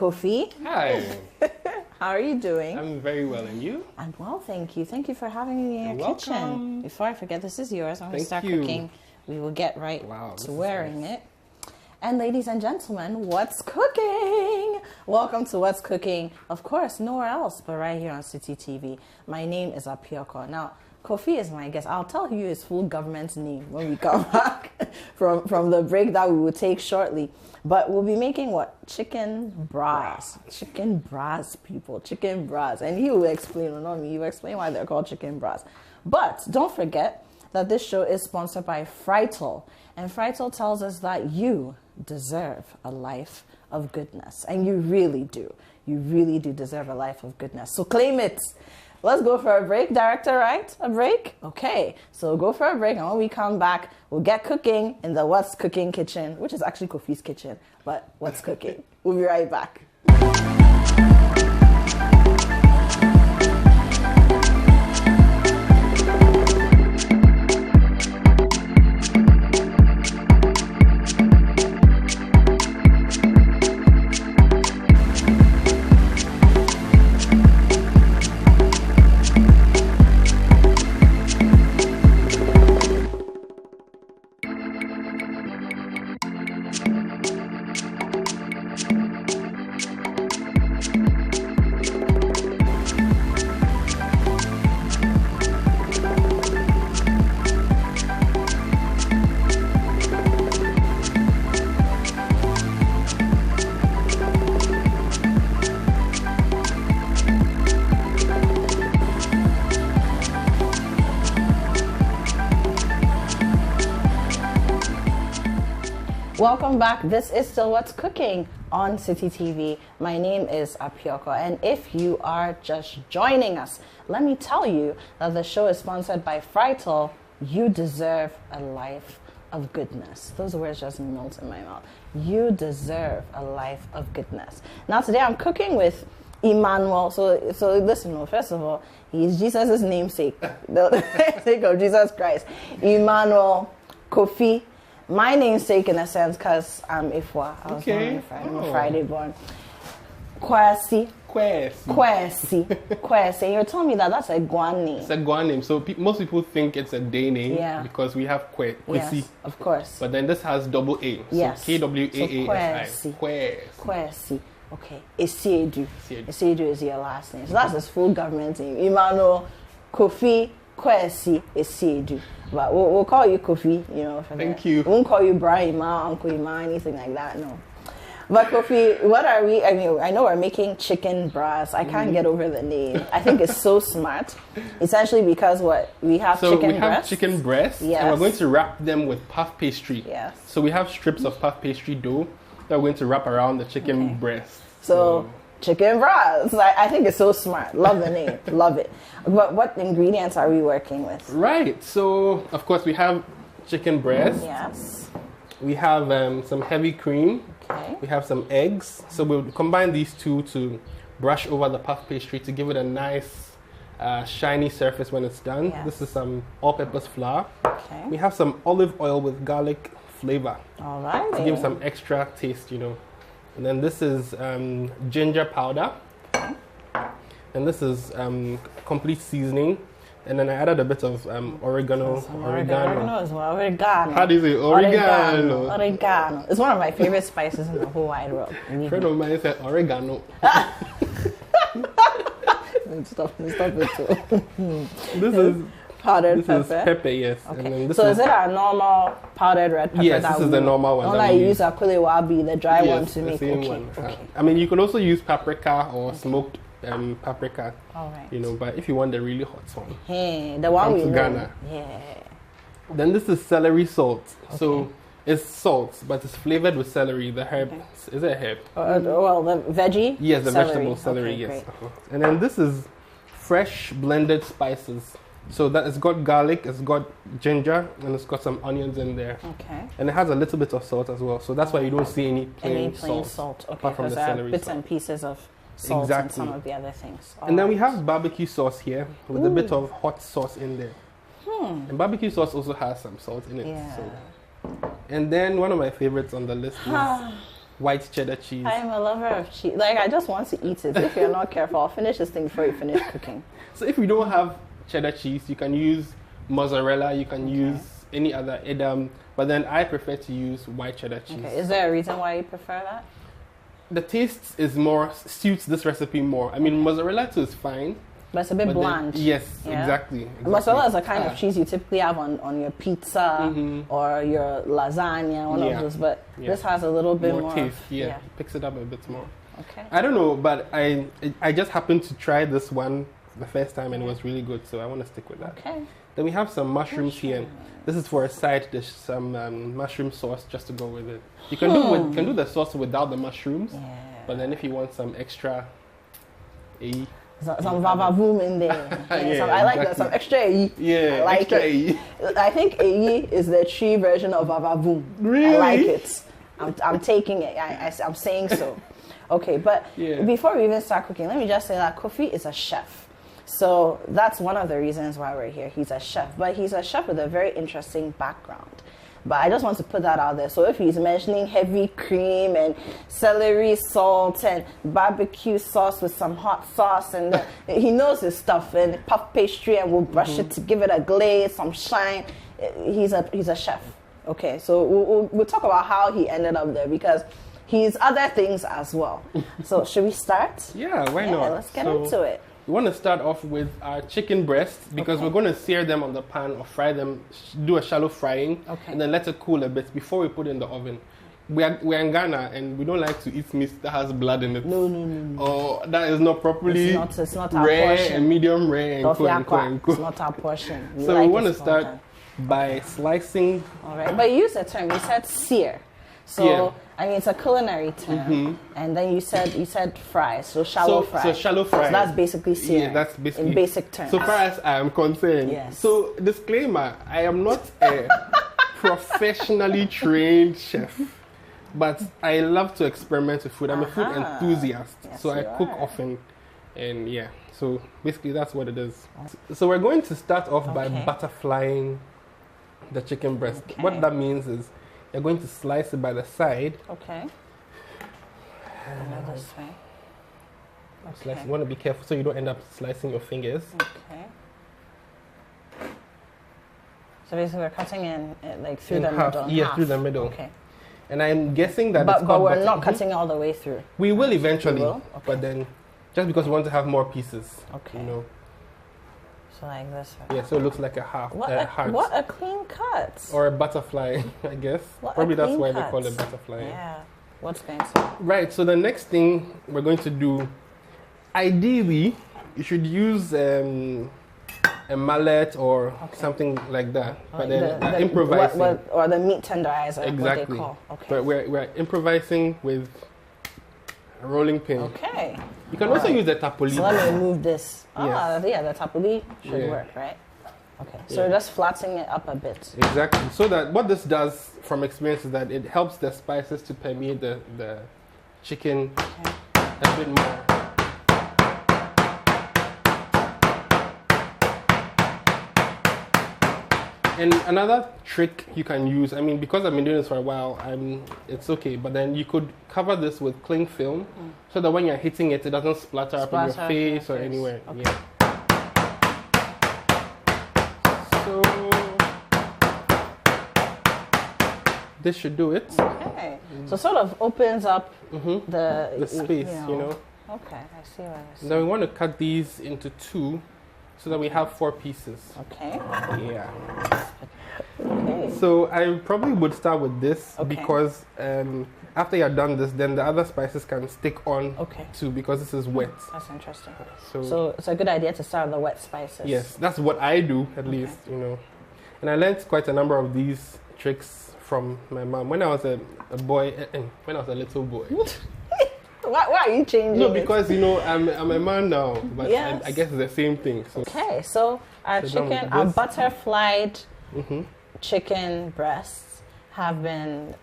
Kofi. Hi. How are you doing? I'm very well, and you? I'm well, thank you. Thank you for having me in your kitchen. Welcome. Before I forget, this is yours. I'm going to start you. cooking. We will get right this to is wearing nice. it. And ladies and gentlemen, what's cooking? Welcome to What's Cooking. Of course, nowhere else but right here on Citi TV. My name is Apiorkor. Now, Kofi is my guest. I'll tell you his full government name when we come back from the break that we will take shortly. But we'll be making what? Chicken bras. Chicken bras, people. Chicken bras. And he will explain, not me, he will explain why they're called chicken bras. But don't forget that this show is sponsored by Frital. And Frital tells us that you deserve a life of goodness. And you really do. You really do deserve a life of goodness. So claim it. Let's go for a break, director, right? A break? Okay. So we'll go for a break, and when we come back, we'll get cooking in the What's Cooking kitchen, which is actually Kofi's kitchen, but What's Cooking? We'll be right back. Welcome back. This is still What's Cooking on Citi TV. My name is Apiorkor, and if you are just joining us, let me tell you that the show is sponsored by Frital. You deserve a life of goodness. Those words just melt in my mouth. You deserve a life of goodness. Now today I'm cooking with Emmanuel. So listen, first of all, he's Jesus' namesake. The sake of Jesus Christ. Emmanuel, Kofi. My namesake in a sense because I'm Ifwa. I was born on Friday. I'm a Friday born. Kwesi. And you're telling me that that's a Guan name. It's a Guan name. So most people think it's a day name because we have Kwesi. Yes, of course. But then this has double A. So yes. K-W-A-A-S-I. Kwesi. Okay. Esiedu. Esiedu is your last name. So that's his full government name. Emmanuel Kofi Kwesi Esiedu. But we'll call you Kofi, Thank you. We won't call you Brian, Uncle Ima, anything like that, no. But Kofi, what are we? I mean, I know we're making chicken bras. I can't get over the name. I think it's so smart. Essentially because we have chicken breasts. So we have chicken breasts, yes. And we're going to wrap them with puff pastry. Yes. So we have strips of puff pastry dough that we're going to wrap around the chicken breast. So chicken bras. I think it's so smart. Love the name. Love it. But what ingredients are we working with? Right. So, of course, we have chicken breast. Yes. We have some heavy cream. Okay. We have some eggs. So we'll combine these two to brush over the puff pastry to give it a nice shiny surface when it's done. Yes. This is some all-purpose flour. Okay. We have some olive oil with garlic flavor. All right. To give some extra taste, And then this is ginger powder. Okay. And this is complete seasoning. And then I added a bit of oregano. Oregano as well. Oregano. How do you say oregano? Oregano. It's one of my favorite spices in the whole wide world. A friend of mine said oregano. Stop it too. This is powdered pepper. This is pepper, yes. Okay. And then this so is it our normal powdered red pepper? Yes, this is the normal one. Not like you use akule wabi, the dry one to the make. Same okay. one. Okay. I mean, you could also use paprika or smoked paprika. All right. But if you want the really hot one, hey, the one we know. Ghana. Yeah. Then this is celery salt. Okay. So it's salt, but it's flavored with celery. The herb. Okay. Is it a herb? Well, the veggie. Yes, the celery. vegetable celery. Okay, yes. And then this is fresh blended spices. So that it's got garlic, it's got ginger, and it's got some onions in there. Okay. And it has a little bit of salt as well. So that's why you don't see any plain salt. Okay. Apart from the celery bits salt. and pieces of salt and some of the other things. And then we have barbecue sauce here with a bit of hot sauce in there. And barbecue sauce also has some salt in it. Yeah. So. And then one of my favorites on the list is white cheddar cheese. I am a lover of cheese. Like, I just want to eat it. If you're not careful, I'll finish this thing before you finish cooking. So if you don't have cheddar cheese, you can use mozzarella, you can use any other Edam, but then I prefer to use white cheddar cheese. Okay. Is there a reason why you prefer that? The taste suits this recipe more. I mean, mozzarella too is fine. But it's a bit bland. Yes, exactly. Mozzarella is a kind of cheese you typically have on your pizza or your lasagna, one of those. But this has a little bit more taste. Picks it up a bit more. Okay. I don't know, but I just happened to try this one the first time and it was really good, so I want to stick with that. Okay. Then we have some mushrooms here. This is for a side dish, some mushroom sauce just to go with it. You can do the sauce without the mushrooms, but then if you want some extra, some vavavoom in there. I like that. Some extra Yeah, I like extra it. I think is the tree version of vavavoom. Really? I like it. I'm taking it. I'm saying so. Okay, but before we even start cooking, let me just say that Kofi is a chef. So that's one of the reasons why we're here. He's a chef, but he's a chef with a very interesting background. But I just want to put that out there. So if he's mentioning heavy cream and celery salt and barbecue sauce with some hot sauce, and he knows his stuff, and puff pastry, and we'll brush it to give it a glaze, some shine. He's a chef. Okay, so we'll talk about how he ended up there, because he's other things as well. So should we start? Yeah, why not? Let's get into it. We want to start off with our chicken breasts because we're going to sear them on the pan or fry them, do a shallow frying, and then let it cool a bit before we put it in the oven. We're in Ghana and we don't like to eat meat that has blood in it. No. Or that is not properly it's not our rare portion. and medium rare and co. It's not our portion. So we want to start by slicing. All right, but you used a term. You said sear. So I mean, it's a culinary term, and then you said fries, so shallow fry. So shallow fry. So that's basically searing. Yeah, that's basically in basic terms. So far as I am concerned. Yes. So disclaimer: I am not a professionally trained chef, but I love to experiment with food. I'm a food enthusiast, so I cook often, and so basically that's what it is. So we're going to start off by butterflying the chicken breast. Okay. What that means is you're going to slice it by the side. Okay. This way. Slice. You want to be careful so you don't end up slicing your fingers. Okay. So basically we're cutting in like through the middle. Yeah, through the middle. Okay. And I'm guessing that but we're not cutting all the way through. We will eventually. We will? Okay. But then just because we want to have more pieces. Okay. You know. So like this. Yeah, so it looks like a heart. What a clean cut. Or a butterfly, I guess. Probably that's why they call it butterfly. Yeah. What's going to? Right, so the next thing we're going to do, ideally, you should use a mallet or something like that. But then we're improvising. Or the meat tenderizer, exactly. what they call. Okay. But we're improvising with a rolling pin. Okay. You can also use the tapoli. So let me remove this. Yes. The tapoli should work, right? Okay. So just flattening it up a bit. Exactly. So that what this does from experience is that it helps the spices to permeate the chicken a bit more. And another trick you can use, I mean, because I've been doing this for a while, it's okay, but then you could cover this with cling film so that when you're hitting it, it doesn't splatter up in your face or anywhere. Okay. Yeah. So this should do it. Okay. So sort of opens up the space, you know. Okay, I see what I see. Then we want to cut these into two so that we have 4 pieces. Okay. Yeah. Okay. So I probably would start with this because after you're done this, then the other spices can stick on too because this is wet. That's interesting. So it's a good idea to start with the wet spices. Yes, that's what I do at least, you know. And I learned quite a number of these tricks from my mom when I was a boy, when I was a little boy. Why are you changing? No, because you know I'm a man now, but I guess it's the same thing. So. Okay, so our butterflied chicken breasts have been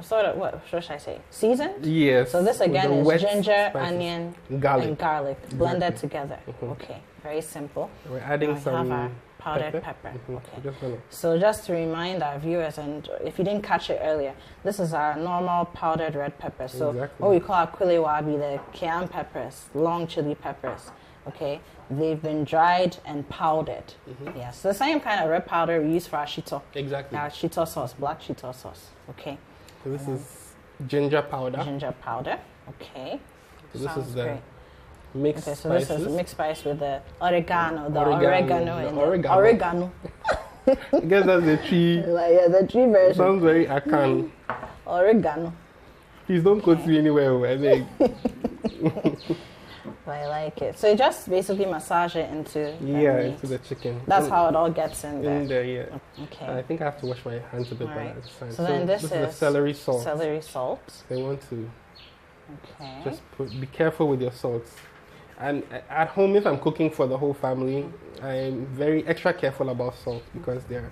sort of, what should I say? Seasoned? Yes. So this again is ginger, spices. onion, Garlic. and garlic blended together. Okay, very simple. We're adding Now we some have our powdered pepper. Okay. So just to remind our viewers, and if you didn't catch it earlier, this is our normal powdered red pepper. So what we call our kwele wabi, the cayenne peppers, long chili peppers. Okay, they've been dried and powdered. Yeah, so the same kind of red powder we use for our shito. Exactly. Our shito sauce, black shito sauce. Okay. So this is ginger powder. Ginger powder. Okay. So this Sounds is the great. mixed Okay, so spices. this is mixed spice with the oregano, Oregano. I guess that's the tree. the tree version. Sounds very Akan. Oregano. Please don't go to anywhere. I think. I like it. So you just basically massage it into into the chicken. That's how it all gets in there. In there, yeah. Okay. I think I have to wash my hands a bit by Right. this time. So then this is the celery salt. Celery salt. They want to Okay. just be careful with your salts. And at home, if I'm cooking for the whole family, I'm very extra careful about salt because they're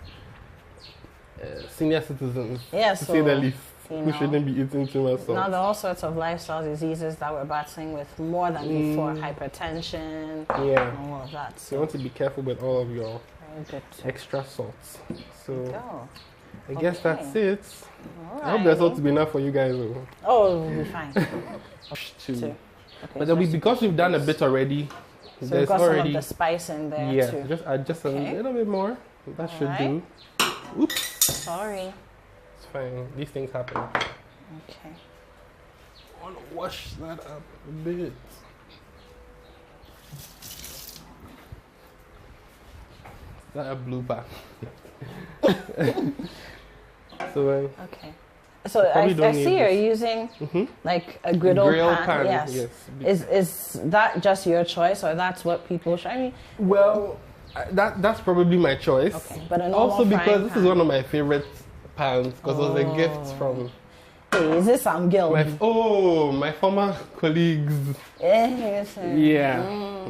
senior citizens, Yeah, to so, say the least, you who know, shouldn't be eating too much salt. Now there are all sorts of lifestyle diseases that we're battling with more than before. Hypertension and all of that. So So you want to be careful with all of your very good. extra salts. So Go. I guess that's it. All I hope there's right. salt to be enough for you guys. Though. Oh, we'll be fine. Two. Okay, But then because we've done a bit already, so there's we've got already some of the spice in there yeah. too. Just add just a little bit more. That should Alright. do. Oops. Sorry. It's fine. These things happen. Okay. I want to wash that up a bit. Is that a blooper? So Okay. So I see you're using like a griddle pan. Yes. Is that just your choice, or that's what people should? I mean, Well, that's probably my choice. okay, but a normal Also because frying this pan. is one of my favorite pans because it was a gift from Hey, is this some girl? my former colleagues. Yes. Yeah.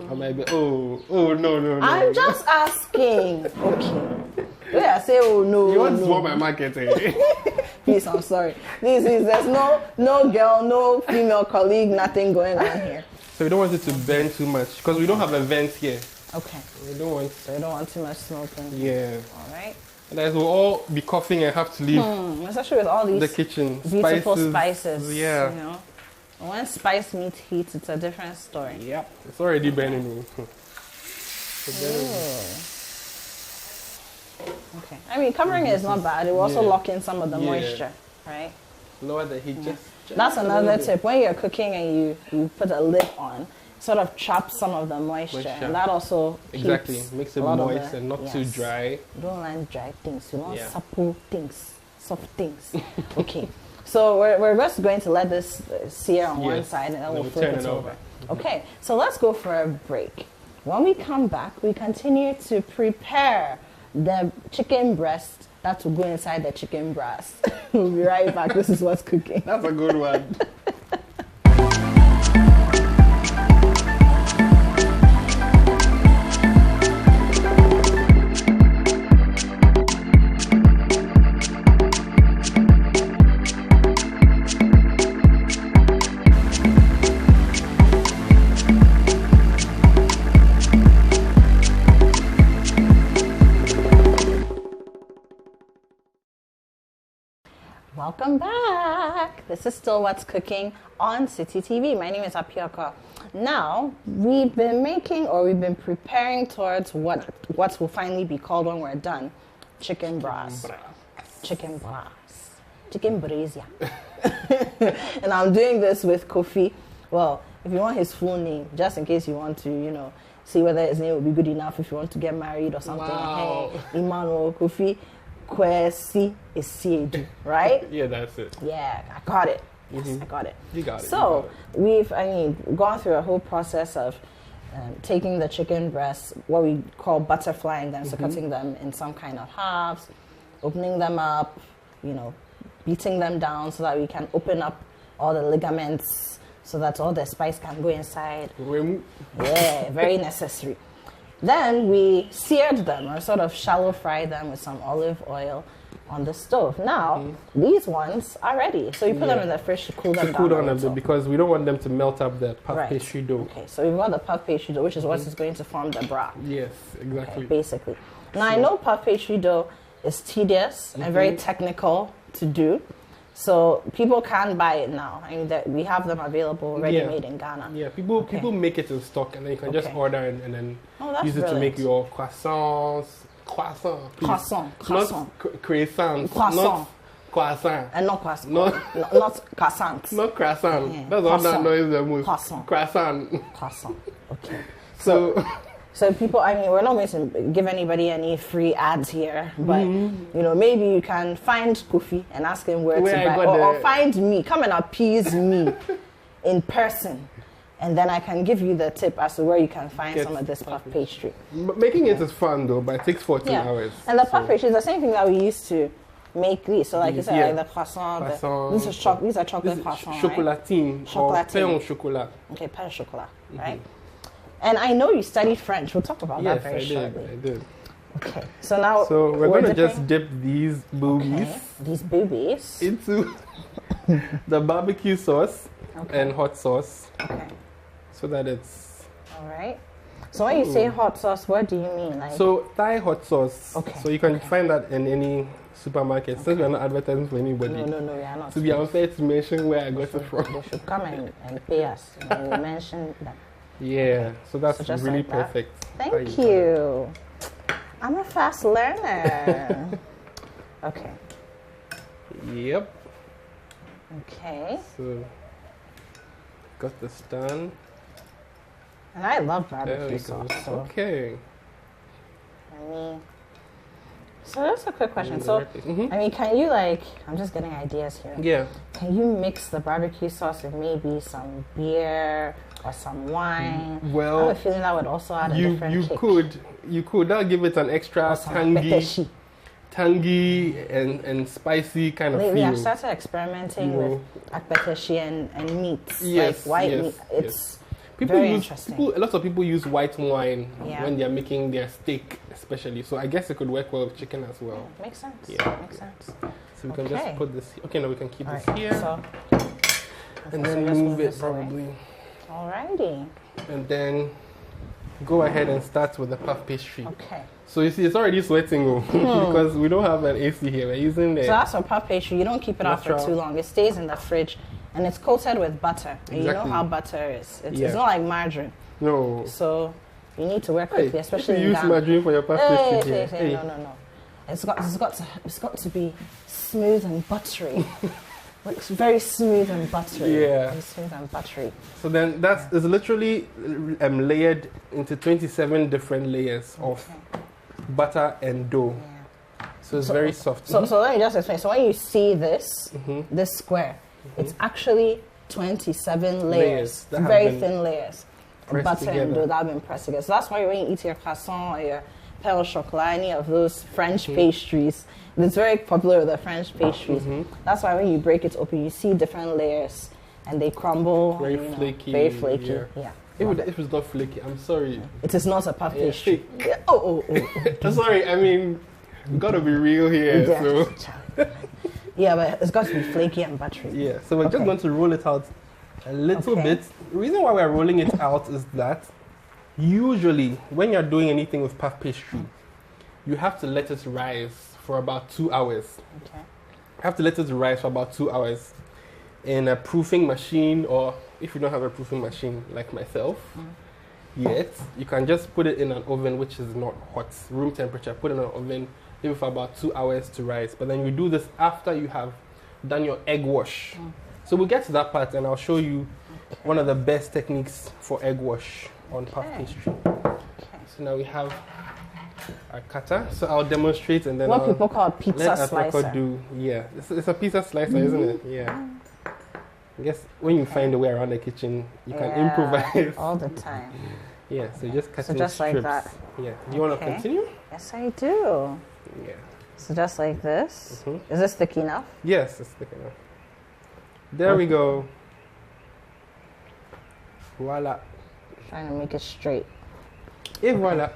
I might be, no. I'm just asking. Okay. When I say no, You want to swap my market, eh? please, I'm sorry. There's no girl, no female colleague, nothing going on here. So we don't want it to burn too much because we don't have a vent here. Okay. We don't want. So you don't want too much smoking. Yeah. All right. Otherwise we'll all be coughing and have to leave Especially with all these the kitchen. beautiful spices. Yeah. You know, when spice meets heat, it's a different story. Yep. It's already burning me. Okay. I mean, covering it is not bad. It will also lock in some of the moisture, right? Lower the heat just That's a another little bit. tip. When you're cooking and you put a lid on, sort of traps some of the moisture. And that also exactly keeps makes it a lot of moist the- and not too yes. dry. You don't like dry things. You want Yeah. supple things, soft things. Okay. So we're just going to let this sear on one Yes. side and then we'll Then flip turn it it over. over. Okay. So let's go for a break. When we come back, we continue to prepare the chicken breast that will go inside the chicken breast. We'll be right back. This is what's cooking. That's a good one. Welcome back. This is still What's Cooking on Citi TV. My name is Apiorkor. Now, we've been preparing towards what will finally be called when we're done. Chicken breast. Chicken breast. Chicken brazia. And I'm doing this with Kofi. Well, if you want his full name, just in case you want to, see whether his name will be good enough if you want to get married or something. Wow. Hey, Emmanuel Kofi Kwesi Esiedu, right? Yeah, that's it. Yeah, I got it. Yes, I got it. You got it. So we've gone through a whole process of taking the chicken breasts, what we call butterflying them, so cutting them in some kind of halves, opening them up, beating them down so that we can open up all the ligaments so that all the spice can go inside. Yeah, very necessary. Then we seared them or sort of shallow fried them with some olive oil on the stove. Now, these ones are ready. So you put them in the fridge to cool them down. To cool down a bit because we don't want them to melt up the puff pastry dough. Okay, so we've got the puff pastry dough, which is what is going to form the bra. Yes, exactly. Okay, basically. Now, I know puff pastry dough is tedious and very technical to do. So people can buy it now. I mean, we have them available, ready made in Ghana. Yeah, people make it in stock, and then you can just order and then use it to make your croissants. Croissant. Not croissant. Croissant. Croissant. And not croissant. Not croissant. Not croissant. Yeah. That's all that noise the most. Croissant. Croissant. Okay. So people, I mean, we're not going to give anybody any free ads here, but maybe you can find Kofi and ask him where to buy, or find me, come and appease me in person, and then I can give you the tip as to where you can find some of this puff pastry. Making it is fun though, but it takes 14 hours. And the puff pastry is the same thing that we used to make these. So like you said, like the croissant. These are chocolate croissants, chocolatine, or pain au chocolat. Okay, pain au chocolat, right? And I know you studied French. We'll talk about that very shortly. I did. Okay, so now we're going to just dip these boobies, into the barbecue sauce and hot sauce. Okay. So that it's all right. So when you say hot sauce, what do you mean? Like so Thai hot sauce. Okay. So you can find that in any supermarket. Since we're not advertising for anybody. No, we are not. To be unfair to mention where I got it from. They should come and pay us and we mention that. Yeah, so that's really perfect. Thank you. I'm a fast learner. Okay. Yep. Okay. So, got this done. And I love barbecue sauce. So. Okay. So that's a quick question. So, I mean, can you I'm just getting ideas here. Yeah. Can you mix the barbecue sauce with maybe some beer or some wine? Well, I have a feeling that would also add a different kick. You could. That'll give it an extra tangy and spicy kind of feel. Lately, I've started experimenting with akpeteshi and meats, like white meat. It's very interesting. A lot of people use white wine when they're making their steak, especially. So I guess it could work well with chicken as well. Makes sense. Yeah. Makes sense. So we can just put this. Okay, now we can keep this here, and then move it probably. Alrighty. And then go ahead and start with the puff pastry. Okay. So you see, it's already sweating because we don't have an AC here. We're using the. So that's for puff pastry. You don't keep it out for too long. It stays in the fridge. And it's coated with butter. And you know how butter is. It's not like margarine. No. So you need to work quickly, especially you use margarine for your pastry. No. It's got to be smooth and buttery. It's very smooth and buttery. Yeah. Very smooth and buttery. So then it's literally layered into 27 different layers of butter and dough. Yeah. So it's very soft. So let me just explain. So when you see this, this square, it's actually 27 layers, very thin layers of butter and dough that have been pressed together. So that's why when you eat your croissant or your pain au chocolat, any of those French pastries, it's very popular with the French pastries. That's why when you break it open, you see different layers and they crumble. Very flaky. Very flaky. Yeah. If it's not flaky, I'm sorry. It is not a puff pastry. Sorry, I mean, we gotta be real here. So. Yeah, but it's got to be flaky and buttery. Yeah, so we're just going to roll it out a little bit. The reason why we're rolling it out is that usually when you're doing anything with puff pastry, you have to let it rise for about 2 hours. Okay. You have to let it rise for about 2 hours in a proofing machine, or if you don't have a proofing machine like myself yet, you can just put it in an oven which is not hot, room temperature. Put it in an oven maybe for about 2 hours to rise. But then you do this after you have done your egg wash. So we'll get to that part and I'll show you one of the best techniques for egg wash on puff pastry. So now we have our cutter. So I'll demonstrate and then what people call pizza slicer. It's a pizza slicer, isn't it? Yeah. I guess when you find a way around the kitchen, you can improvise. All the time. Yeah, so just cut just strips. Like that. Yeah. Do you want to continue? Yes, I do. Yeah. So just like this. Is this thick enough? Yes, it's thick enough. There we go. Voila. Trying to make it straight. Et voila.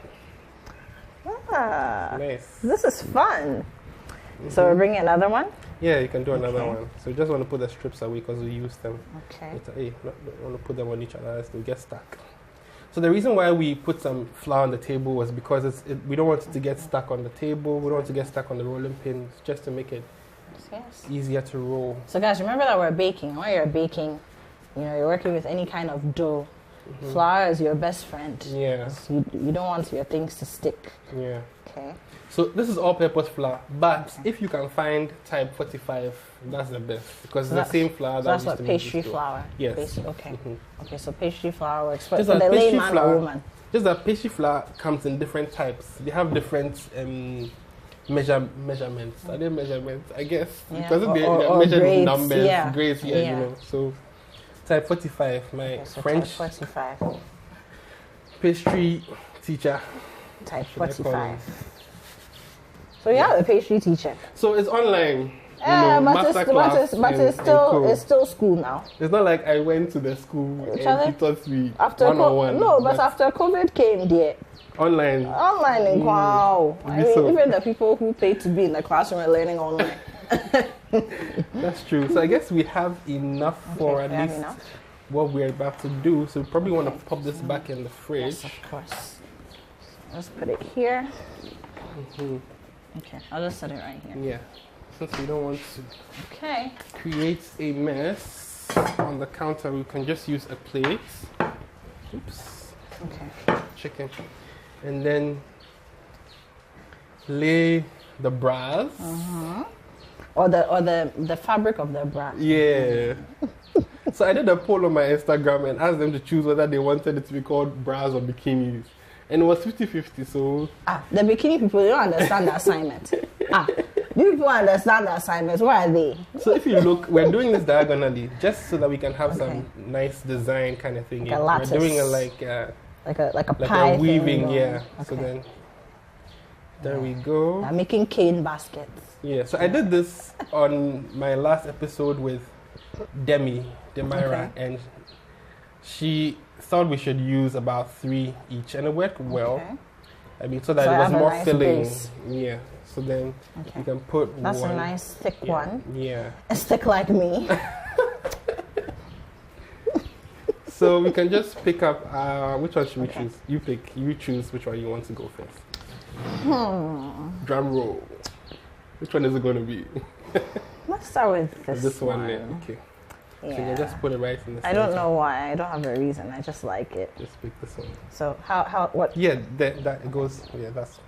Ah, nice. This is fun. So we're bringing another one? Yeah, you can do another one. So you just want to put the strips away because we use them. Okay. You don't want to put them on each other as they get stuck. So the reason why we put some flour on the table was because we don't want it to get stuck on the table. We don't want to get stuck on the rolling pins, just to make it easier to roll. So guys, remember that we're baking. While you're baking, you're working with any kind of dough. Flour is your best friend. Yeah. You don't want your things to stick. Yeah. Okay. So this is all-purpose flour, but if you can find type 45, that's the best because it's the same flour that's what pastry flour. Yes. Okay. Okay. So pastry flour works for the the layman or woman. Just that pastry flour comes in different types. They have different measurements. Are they measurements? I guess because they're measured in numbers, grades. Yeah, you know. So type 45. My French type 45. Pastry teacher. Type 45. So you have a pastry teacher. So it's online. But it's still school now. It's not like I went to the school and he taught me one-on-one. No, but after COVID came, dear. Online. Wow. I mean, even the people who paid to be in the classroom are learning online. That's true. So I guess we have enough for at least what we're about to do. So we probably want to pop this back in the fridge. Yes, of course. Let's put it here. Okay, I'll just set it right here. Yeah, since we don't want to create a mess on the counter, we can just use a plate. Oops. Okay. Chicken. And then lay the bras. Or the fabric of the bra. Yeah. So I did a poll on my Instagram and asked them to choose whether they wanted it to be called bras or bikinis. And it was 50-50, so... the bikini people, they don't understand the assignment. You people understand the assignments. Where are they? So if you look, we're doing this diagonally, just so that we can have some nice design kind of thing. Like a lattice. We're doing it like a pie a weaving, thing. Yeah. Okay. So then, there we go. I'm making cane baskets. Yeah, so I did this on my last episode with Demira, and she thought we should use about 3 each, and it worked well. Okay. I mean, so that it was more filling. Base. Yeah. So then you can put That's one. a nice thick one. Yeah. A stick like me. So we can just pick up. Which one should we choose? You pick. You choose which one you want to go first. Drum roll. Which one is it going to be? Let's start with this one. Yeah. Okay. Yeah. So you can just put it right in the center. I don't know why. I don't have a reason. I just like it. Just pick this one. So what? Yeah, that goes. Yeah, that's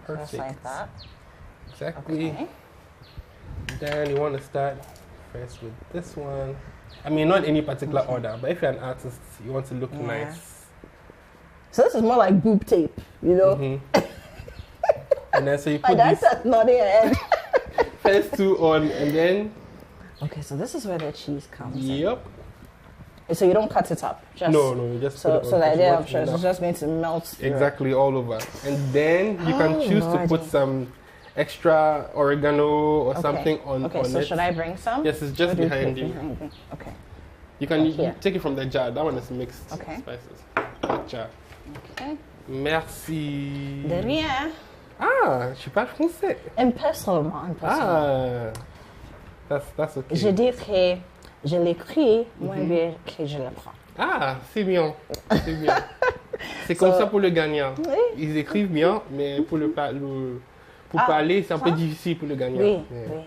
perfect. Just like that. Exactly. Okay. Then you want to start first with this one. I mean, not any particular order, but if you're an artist, you want to look nice. So this is more like boob tape, you know? And then so you put these nodding head. first 2 on, and then... Okay, so this is where the cheese comes Yep. in. So you don't cut it up? Just no, you just put it on. So the idea, I'm sure, it's just going to melt exactly all over. And then you can choose to put some extra oregano or something on it. Okay, so should I bring some? Yes, it's just behind you. Okay. You can take it from the jar. That one is mixed spices. That jar. Okay. Merci. De rien. Ah, je parle français. Un peu seulement. Ah, that's okay. Je dirais, je l'écris moins bien que je le prends. Ah, c'est bien. C'est bien. C'est comme ça pour le gagnant. Oui. Ils écrivent bien, mais pour parler, c'est un peu difficile pour le gagnant. Oui, oui.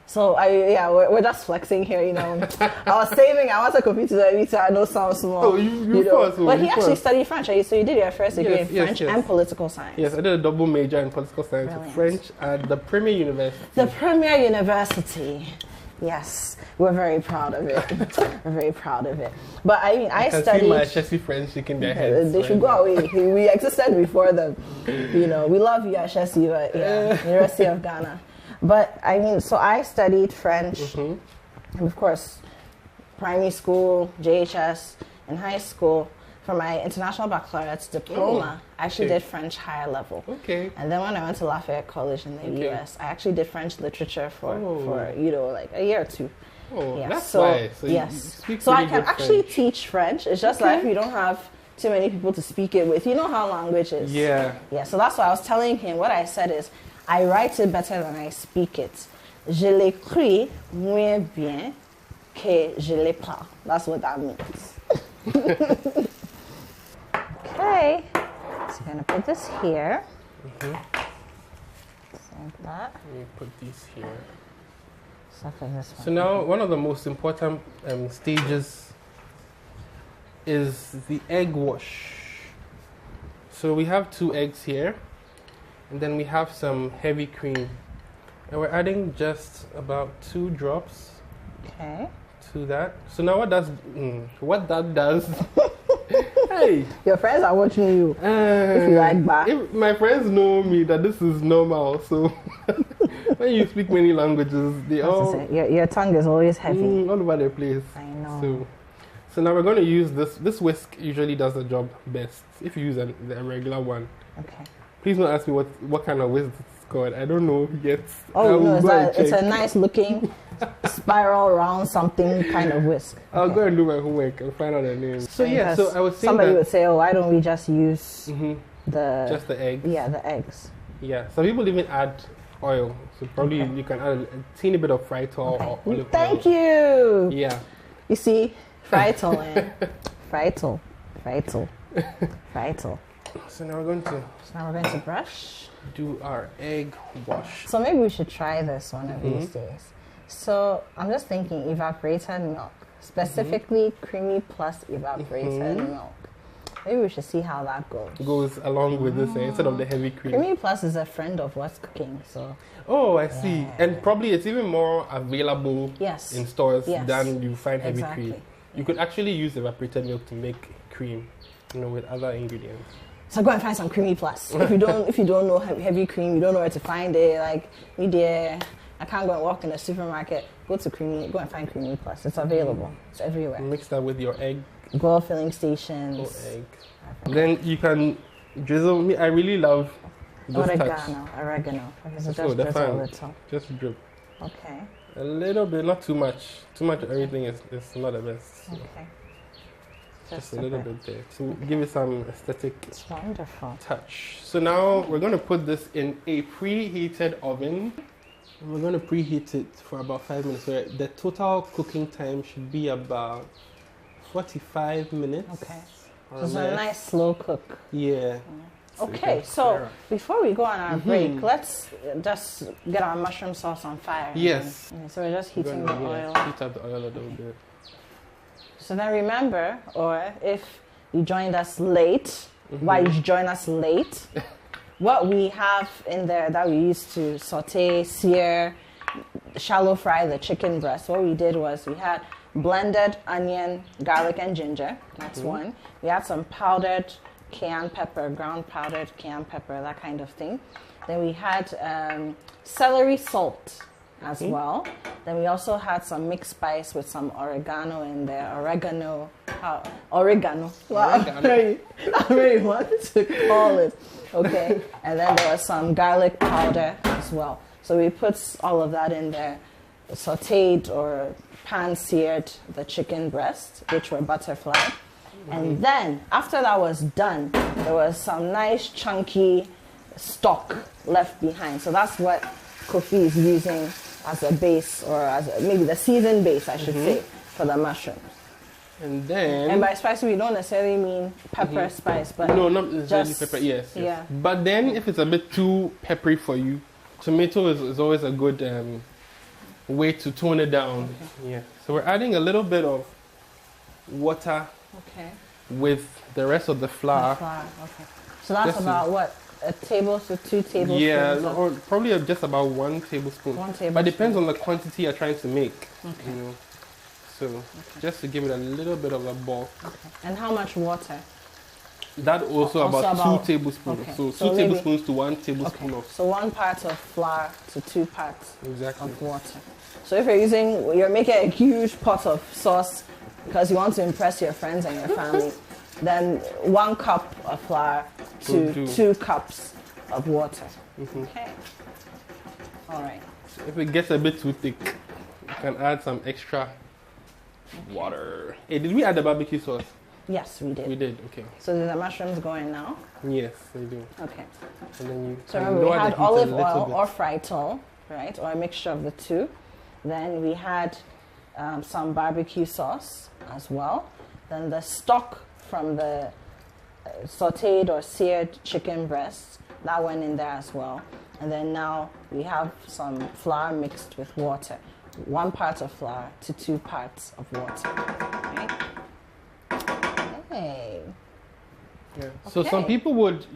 So we're just flexing here, you know. I was saving. I want to compete to the meter. I know sounds small. Oh, you know. But he actually studied French. So you did your first degree in French and political science. Yes, I did a double major in political science and French at the Premier University. The Premier University. Yes, we're very proud of it. We're very proud of it. But I mean, I studied. See my Chessy friends shaking their heads. They should go away. We existed before them. You know, we love you at Chessy, but University of Ghana. But I mean, so I studied French, and of course, primary school, JHS, and high school. For my international baccalaureate diploma, I actually did French higher level. Okay. And then when I went to Lafayette College in the US, I actually did French literature for like a year or 2. Oh, yeah. That's why. So yes. So I can actually teach French. It's just like you don't have too many people to speak it with. You know how language is. Yeah. Yeah. So that's why I was telling him. What I said is, I write it better than I speak it. Je l'écris moins bien que je le parle. That's what that means. Okay, so I'm gonna put this here. Like that. Let me put these here. Stuff like this one. So now, one of the most important stages is the egg wash. So we have 2 eggs here, and then we have some heavy cream. And we're adding just about 2 drops to that. So now what that does, hey! Your friends are watching you. If you like that. If my friends know me that this is normal, so when you speak many languages, they all... Your tongue is always heavy. all over the place. I know. So now we're going to use this. This whisk usually does the job best if you use a regular one. Okay. Please don't ask me what kind of whisk it's called. I don't know yet. Oh, no, it's a nice looking spiral round something kind of whisk. Okay. I'll go and do my homework and find out the name. So yeah, so I was saying somebody would say, oh, why don't we just use just the eggs? Yeah, the eggs. Yeah, some people even add oil. So probably you can add a teeny bit of fried or olive oil. Thank you. Yeah. You see, frital. So now we're going to brush. Do our egg wash. So maybe we should try this one of these days. So I'm just thinking evaporated milk, specifically creamy plus evaporated milk. Maybe we should see how that goes. Goes along with this instead of the heavy cream. Creamy plus is a friend of What's Cooking, so. Oh, I see. And probably it's even more available in stores than you find heavy cream. You could actually use evaporated milk to make cream, with other ingredients. So go and find some creamy plus. If you don't know heavy cream, you don't know where to find it. Like me, dear, I can't go and walk in the supermarket. Go and find creamy plus. It's available. It's everywhere. Mix that with your egg. Go to filling stations. Egg. Then you can drizzle. Me, I really love this oregano. Okay, so just drizzle a little. Just drip. Okay. A little bit, not too much. Too much of everything is not the best. So. Okay. Just a little bit there to give it some aesthetic touch. So now we're going to put this in a preheated oven. And we're going to preheat it for about 5 minutes. So the total cooking time should be about 45 minutes. Okay. So it's a nice slow cook. Yeah. Okay, so before we go on our break, let's just get our mushroom sauce on fire. Yes. So we're just heating the oil. Heat up the oil a little bit. So then remember, or if you joined us late, why you join us late, what we have in there that we used to saute, sear, shallow fry the chicken breast, what we did was we had blended onion, garlic, and ginger. That's one. We had some powdered cayenne pepper, ground powdered cayenne pepper, that kind of thing. Then we had celery salt as well. Then we also had some mixed spice with some oregano in there. Oregano. Wow. I really wanted to call it. Okay. And then there was some garlic powder as well. So we put all of that in there. Sauteed or pan-seared the chicken breast, which were butterfly. And then, after that was done, there was some nice chunky stock left behind. So that's what Kofi is using as a base, or as maybe the seasoned base, I should say, for the mushrooms. And then... And by spicy, we don't necessarily mean pepper spice, but... No, not necessarily pepper, yes. Yeah. But then, if it's a bit too peppery for you, tomato is always a good way to tone it down. Okay. Yeah. So we're adding a little bit of water with the rest of the flour. Okay. So that's just about what? A tablespoon, 2 tablespoons? Yeah, or probably just about 1 tablespoon. 1 tablespoon. But it depends on the quantity you're trying to make. Okay. So just to give it a little bit of a bulk. Okay. And how much water? That also about 2 tablespoons. Okay. So 2 tablespoons to 1 tablespoon of. So 1 part of flour to 2 parts of water. So if you're making a huge pot of sauce because you want to impress your friends and your family, then 1 cup of flour to 2 cups of water. Okay. All right. So if it gets a bit too thick, you can add some extra water. Hey, did we add the barbecue sauce? Yes, we did. We did, okay. So do the mushrooms go in now? Yes, they do. Okay. And then you So remember, we had olive oil or fritol, right? Or a mixture of the two. Then we had some barbecue sauce as well. Then the stock from the sauteed or seared chicken breasts, that went in there as well. And then now we have some flour mixed with water. 1 part of flour to 2 parts of water. Right? Hey. Yeah. So some people would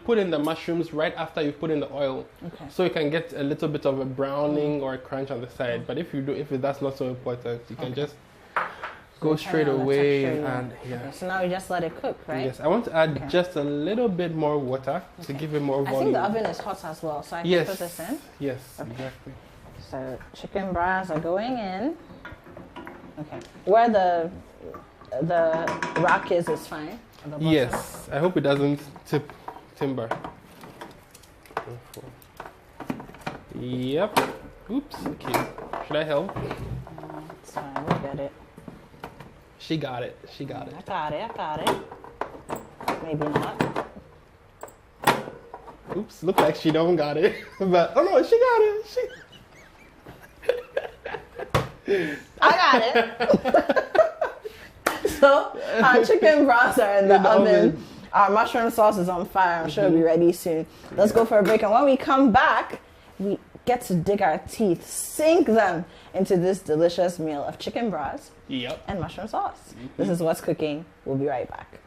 put in the mushrooms right after you put in the oil, so you can get a little bit of a browning or a crunch on the side. But if that's not so important, you can just go straight away and Okay, so now we just let it cook, right? Yes, I want to add just a little bit more water to give it more volume. I think the oven is hot as well, so I can put this in. Yes, exactly. So chicken bras are going in. Okay, where the rack is fine. Yes, I hope it doesn't tip timber. Yep. Oops. Okay. Should I help? It's fine. We'll get it. She got it. She got it. I got it. Maybe not. Oops. Look like she don't got it. But oh no, she got it. I got it. So our chicken bras are in the oven. Our mushroom sauce is on fire. I'm sure it'll be ready soon. Let's go for a break. And when we come back, we get to dig our teeth, sink them into this delicious meal of chicken bras and mushroom sauce. This is What's Cooking. We'll be right back.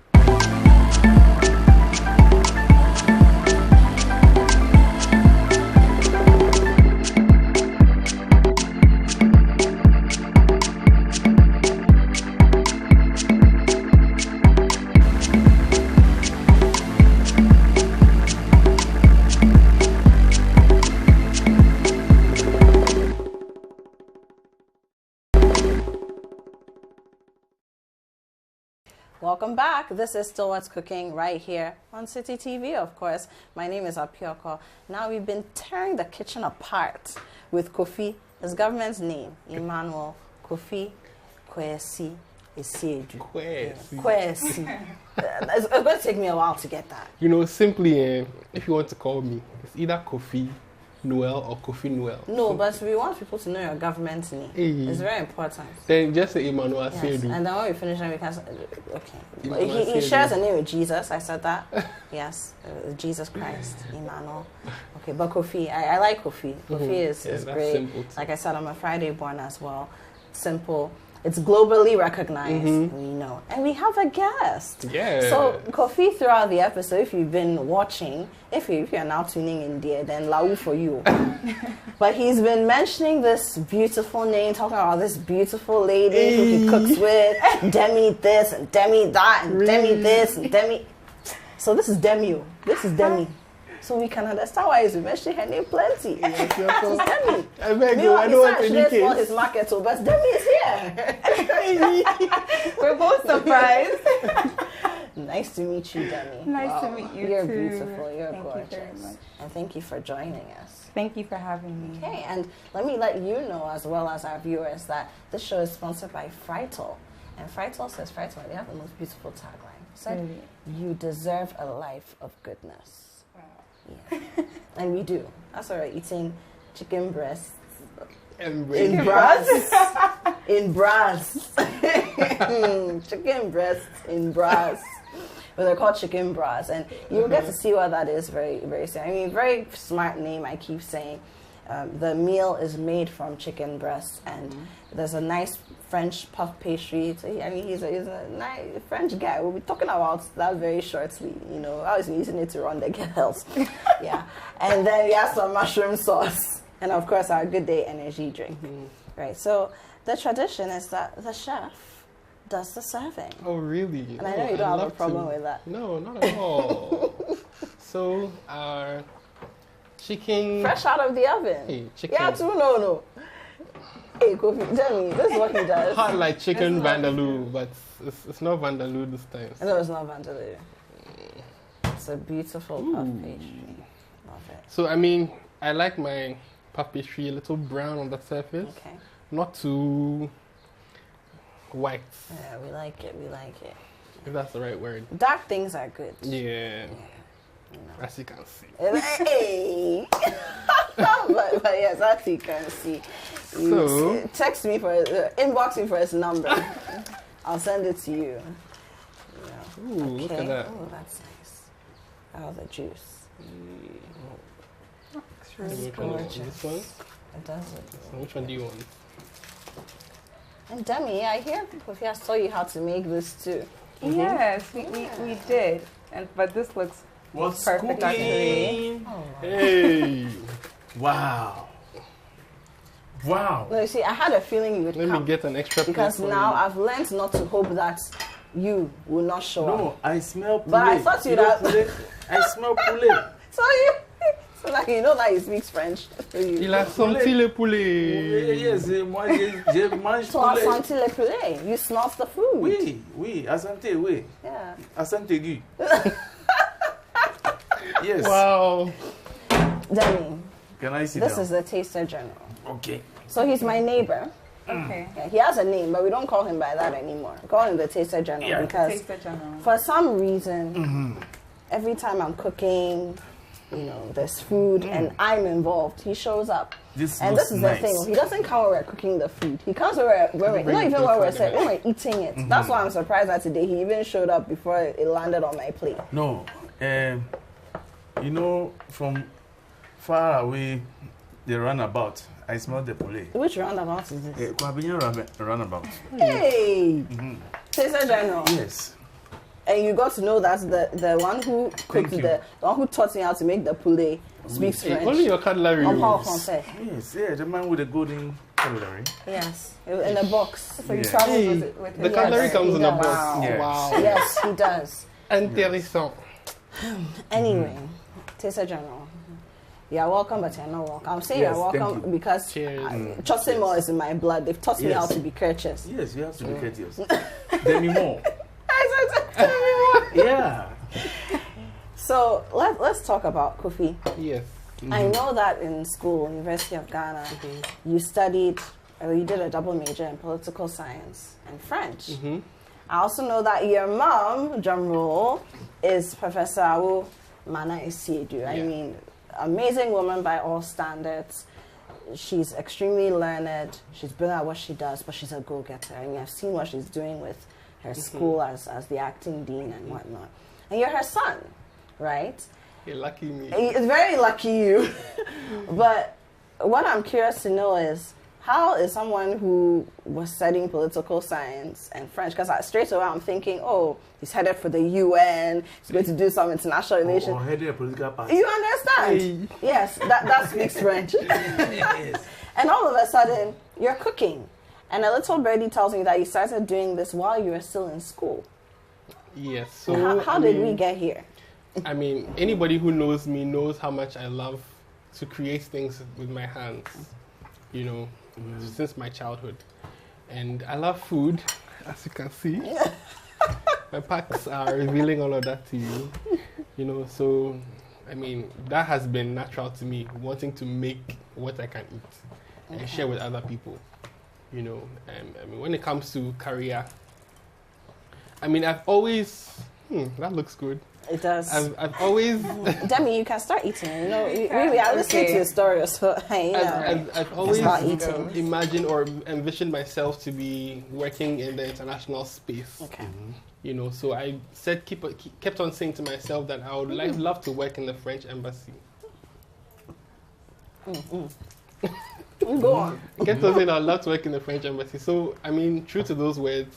Welcome back. This is still What's Cooking right here on Citi TV, of course. My name is Apiorkor. Now we've been tearing the kitchen apart with Kofi, his government's name, Emmanuel Kofi Kwesi Esiedu. Kwesi. It's going to take me a while to get that. You know, simply, if you want to call me, it's either Kofi Noel or Kofi Noel. No, but we want people to know your government's name. It's very important. Then just say Emmanuel Esiedu. And then when we finish, we can say, okay. He shares a name with Jesus. I said that. Yes, Jesus Christ, Emmanuel. Okay, but Kofi, I like Kofi. Kofi is great. Simple. Like I said, I'm a Friday born as well. Simple. It's globally recognized, we know. And we have a guest. Yeah. So, Kofi, throughout the episode, if you've been watching, if you're now tuning in there, then lau for you. But he's been mentioning this beautiful name, talking about this beautiful lady who he cooks with, Demi this and Demi that, and Demi this and Demi. So this is Demi. This is Demi. So we can understand why he's mentioning her name plenty. Yes, Demi. I beg you, I don't want any case. His market, but Demi is here. We're both surprised. Nice to meet you, Demi. Nice to meet you You're too. beautiful. You're Thank gorgeous. you very much. And thank you for joining us. Thank you for having me. Okay, and let me let you know, as well as our viewers, that this show is sponsored by Fritol. And Fritol says, they have the most beautiful tagline. Said, you deserve a life of goodness. Yeah. And we do. That's why we're eating chicken breasts. In bras. In bras. Chicken breasts in bras. But they're called chicken bras. And you'll get to see what that is very, very soon. I mean, very smart name, I keep saying. The meal is made from chicken breasts, and there's a nice French puff pastry. So he's a nice French guy. We'll be talking about that very shortly. You know, I was using it to run the girls. Yeah. And then we have some mushroom sauce, and of course our Good Day energy drink. Right. So the tradition is that the chef does the serving. Oh, really? And I know you don't have a problem with that. No, not at all. So our chicken... Fresh out of the oven. Hey, chicken. Yeah, too, no. Hey, Kofi, tell me, this is what he does. Hot like chicken vindaloo, but it's not vindaloo this time. No, it's not vindaloo. It's a beautiful puff pastry. Love it. So, I mean, I like my puff pastry a little brown on the surface. Okay. Not too white. Yeah, we like it. if that's the right word. Dark things are good. Yeah. As you can see. Hey. but yes, as you can see. So Text me inbox me for his number. I'll send it to you. Yeah. ooh, look at that. Oh, that's nice. Oh, the juice. Which one? This one? It does it. Which one do you want? And Demi, I hear Kofi saw you how to make this too. Yes, we did. But this looks What's perfect actually. cooking? Hey. Wow. Wow. No, you see, I had a feeling you would Let come. me get an extra plate Because for now you. I've learned not to hope that you will not show up. No, I smell poulet. But I thought you'd know have- poulet? I smell poulet. So like you know that he speaks French. Il a senti le poulet. Yes, moi j'ai mangé So I poulet. senti le poulet. You snuff the food. Oui, asante, oui. Yeah. Asante aigu. Yes. Wow. Demi, Can I sit this down? is the taster general. Okay. So he's my neighbor. Okay. Yeah, he has a name, but we don't call him by that anymore. We call him the taster general Yeah. because Taste the general. for some reason, every time I'm cooking, there's food and I'm involved, he shows up. This And looks this is nice. the thing. He doesn't come when we're cooking the food. He comes when we're not even when we're eating it. That's why I'm surprised that today he even showed up before it landed on my plate. No, from far away, the runabout, I smell the poulet. Which roundabout is this? Kwabinya runabout. Hey! Taster General. Yes. And you got to know that's the one who cooked you. the one who taught me how to make the poulet speaks Hey, French. only your cutlery. On parle rules. français. Yes, yeah, the man with the golden cutlery. Yes, in a box. So you Yeah. travel Hey, with the him. cutlery Yes, comes he in a does. box. Wow. Yes. Wow. Yes, he does. Intéressant. Anyway, Taster General, you're welcome, but you're not welcome. I'm saying Yes, you're thank welcome you. because Cheers. Chosimo is in my blood. They've taught me Yes. how to be courteous. Yes, you have to be courteous. Demi more. So Yeah. let's talk about Kofi. Yes. I know that in school, University of Ghana, you studied, or you did a double major in political science and French. I also know that your mom, drum roll, is Professor Awu Mana Isiedu. I Yeah. mean, amazing woman by all standards. She's extremely learned. She's brilliant at what she does, but she's a go-getter. I mean, I've seen what she's doing with her school as the acting dean and whatnot. And you're her son, right? You're lucky me. It's very lucky you. But what I'm curious to know is, how is someone who was studying political science and French, because straight away I'm thinking, oh, he's headed for the UN, he's going to do some international relations. Or heading a political party. You understand? Hey. Yes, that speaks French. Yes. And all of a sudden, you're cooking. And a little birdie tells me that you started doing this while you were still in school. Yes. So How did we get here? I mean, anybody who knows me knows how much I love to create things with my hands, since my childhood. And I love food, as you can see. My packs are revealing all of that to you. So, I mean, that has been natural to me, wanting to make what I can eat and share with other people. I mean, when it comes to career, I mean, I've always, that looks good. It does. I've always, Demi, you can start eating. We are listening to your story, so I've always start eating. imagined or envisioned myself to be working in the international space. Okay. So I said, kept on saying to myself that I would love to work in the French embassy. Go on. Kept on saying I'd love to work in the French embassy. So, I mean, true to those words,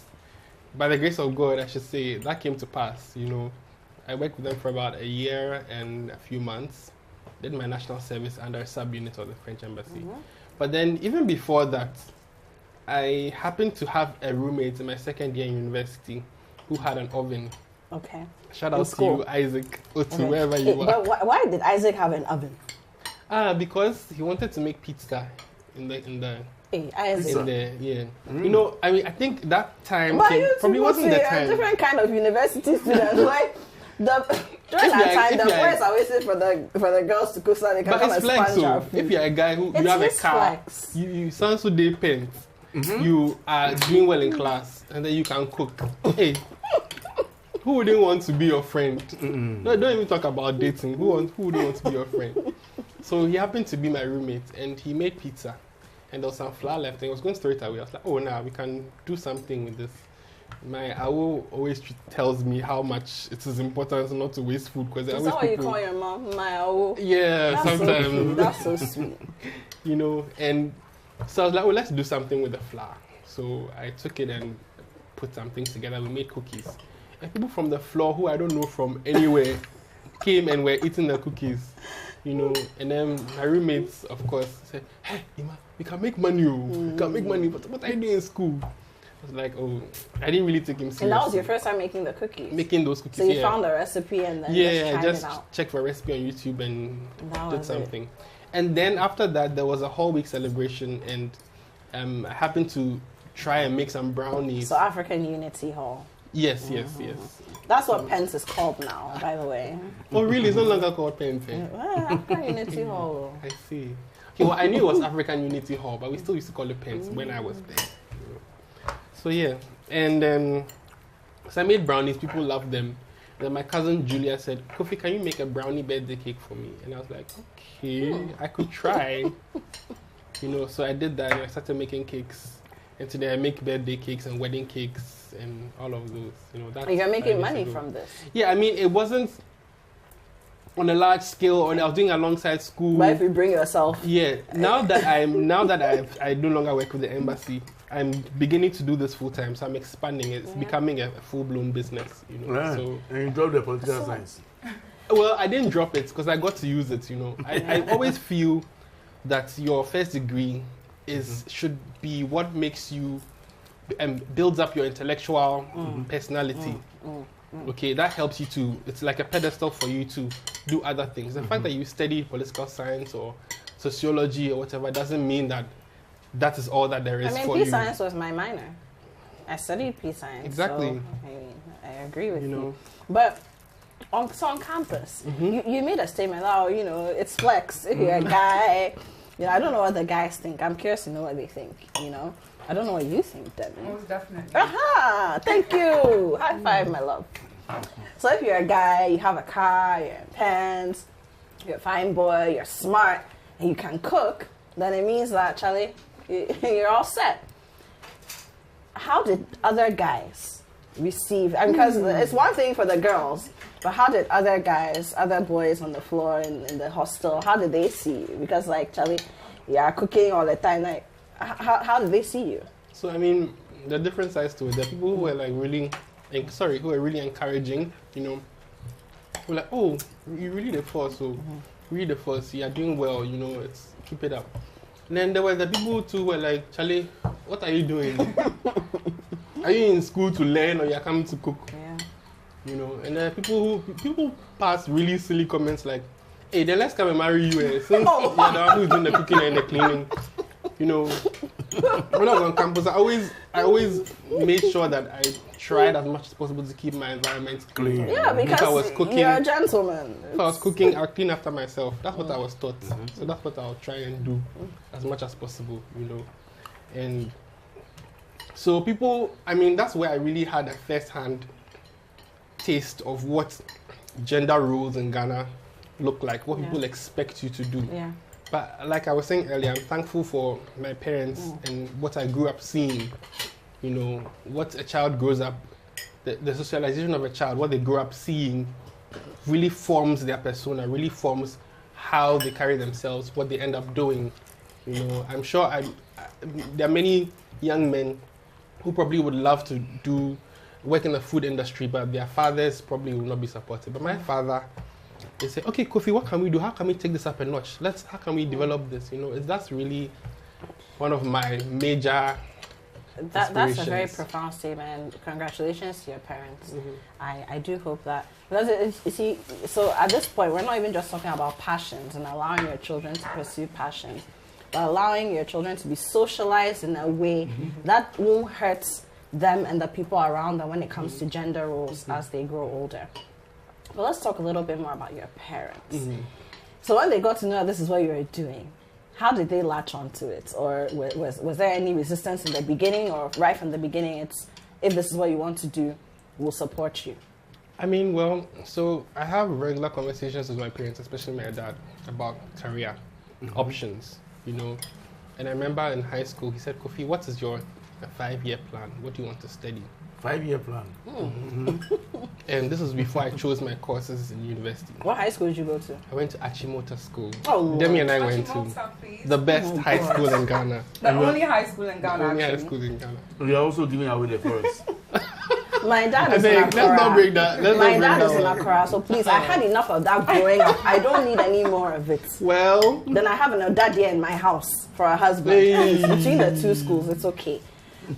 by the grace of God, I should say, that came to pass, I worked with them for about a year and a few months. Did my national service under a subunit of the French embassy. But then, even before that, I happened to have a roommate in my second year in university who had an oven. Okay. Shout In out to school. you, Isaac, or to Okay. wherever you are. But why did Isaac have an oven? Because he wanted to make pizza in the Hey, Isaac. yeah. I mean, I think that time But you probably wasn't the a time. different kind of university student. Like during that time, the boys are waiting for the girls to cook so they can But come it's and flex, sponge so our food. if you're a guy who It's you have a his car, flex. you sound so dependent. You are doing well in class, and then you can cook. Hey, who wouldn't want to be your friend? No, don't even talk about dating. Who wouldn't want to be your friend? So he happened to be my roommate, and he made pizza, and there was some flour left, and he was going to throw it away. I was like, oh, now we can do something with this. My awo always tells me how much it is important not to waste food, because is that what you call your mom? My awo? Yeah, that's sometimes. So that's so sweet. You know, and so I was like, well, let's do something with the flour. So I took it and put some things together. We made cookies. And people from the floor who I don't know from anywhere came and were eating the cookies. You know, and then my roommates, of course, said, hey, Ima, we can make money. We can make money. But what are you doing in school? I was like, oh, I didn't really take him seriously. And that was your first time making the cookies? Making those cookies, so you found the recipe and then I just checked for a recipe on YouTube and did something. And then after that, there was a whole week celebration, and I happened to try and make some brownies. So African Unity Hall. Yes. That's what Pence is called now, by the way. Oh, really? It's no longer called Pence. African Unity Hall. I see. Okay, well, I knew it was African Unity Hall, but we still used to call it Pence when I was there. So yeah, and then so I made brownies. People loved them. Then my cousin Julia said, Kofi, can you make a brownie birthday cake for me? And I was like, okay, I could try. You know, so I did that, and I started making cakes. And today I make birthday cakes and wedding cakes and all of those. You know, that's you're making money from this. Yeah, I mean, it wasn't on a large scale, or I was doing alongside school. But if you bring yourself, yeah. Now that I no longer work with the embassy, I'm beginning to do this full time. So I'm expanding it. It's becoming a full blown business. You know. Right. So and you dropped the political science. Well, I didn't drop it because I got to use it. You know, I always feel that your first degree should be what makes you builds up your intellectual personality. Okay, that helps you to, it's like a pedestal for you to do other things. The fact that you study political science or sociology or whatever doesn't mean that that is all that there is for you. Peace science was my minor. I studied peace science. Exactly. So, I agree with you. But on campus, you made a statement, oh, you know, it's flex. If you're a guy, you know, I don't know what the guys think. I'm curious to know what they think, you know. I don't know what you think, Debbie. Most definitely. Aha! Thank you. High five, my love. So if you're a guy, you have a car, you're in pants, you're a fine boy, you're smart, and you can cook, then it means that, Charlie, you're all set. How did other guys receive? Because it's one thing for the girls, but how did other guys, other boys on the floor in the hostel, how did they see you? Because, like, Charlie, you're cooking all the time, like, how did they see you? So, I mean, there are different sides to it. There are people who were like really, who were really encouraging, you know, who were like, oh, you really the first, so really the first, you're doing well, you know, keep it up. And then there were the people too who were like, Charlie, what are you doing? Are you in school to learn or you're coming to cook? Yeah. You know, and there are people pass really silly comments like, hey, then let's come and marry you, since you're the one who's doing the cooking and the cleaning. You know, when I was on campus, I always made sure that I tried as much as possible to keep my environment clean. Yeah, because if I was cooking, you're a gentleman. If I was cooking, I'll clean after myself. That's what I was taught. So that's what I'll try and do as much as possible, you know. And so people, I mean, that's where I really had a first-hand taste of what gender roles in Ghana look like, what people expect you to do. Yeah. But like I was saying earlier, I'm thankful for my parents and what I grew up seeing. You know, what a child grows up, the socialization of a child, what they grow up seeing really forms their persona, really forms how they carry themselves, what they end up doing. You know, I'm sure there are many young men who probably would love to work in the food industry, but their fathers probably will not be supportive. But my father, they say, okay, Kofi, what can we do? How can we take this up a notch? How can we develop this? You know, that's really one of my major That's a very profound statement. Congratulations to your parents. I do hope that, because you see, so at this point, we're not even just talking about passions and allowing your children to pursue passions, but allowing your children to be socialized in a way that won't hurt them and the people around them when it comes to gender roles as they grow older. But let's talk a little bit more about your parents. So when they got to know this is what you were doing, how did they latch onto it? Or was there any resistance in the beginning, or right from the beginning, it's, if this is what you want to do, we'll support you? I mean, well, so I have regular conversations with my parents, especially my dad, about career options, you know. And I remember in high school, he said, Kofi, what is your 5-year plan? What do you want to study? 5-year plan. And this was before I chose my courses in university. What high school did you go to? I went to Achimota School. Oh, Demi and I went to Achimota, please. the best high school in Ghana. The only high school in The Ghana, only high actually. school in Ghana. We are also giving away the forest. My dad I is in think, let's Accra. not break that. Let's My not break dad is in that. Accra, so please, I had enough of that growing up. I don't need any more of it. Well, Then I have an dad here in my house for a husband. Hey. Between the two schools, it's okay.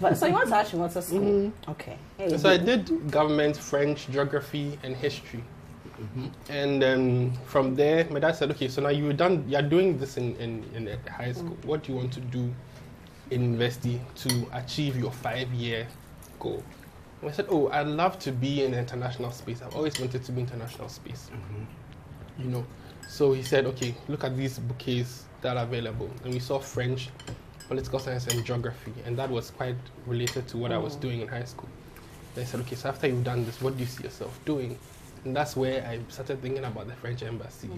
But so you went to Achimota school? Okay. Hey, so I did government, French, geography, and history. And from there, my dad said, okay, so now you're doing this in high school. What do you want to do in university to achieve your 5-year goal? And I said, oh, I'd love to be in international space. I've always wanted to be in international space. You know. So he said, okay, look at these bouquets that are available. And we saw French, political science, and geography. And that was quite related to what I was doing in high school. Then I said, okay, so after you've done this, what do you see yourself doing? And that's where I started thinking about the French embassy,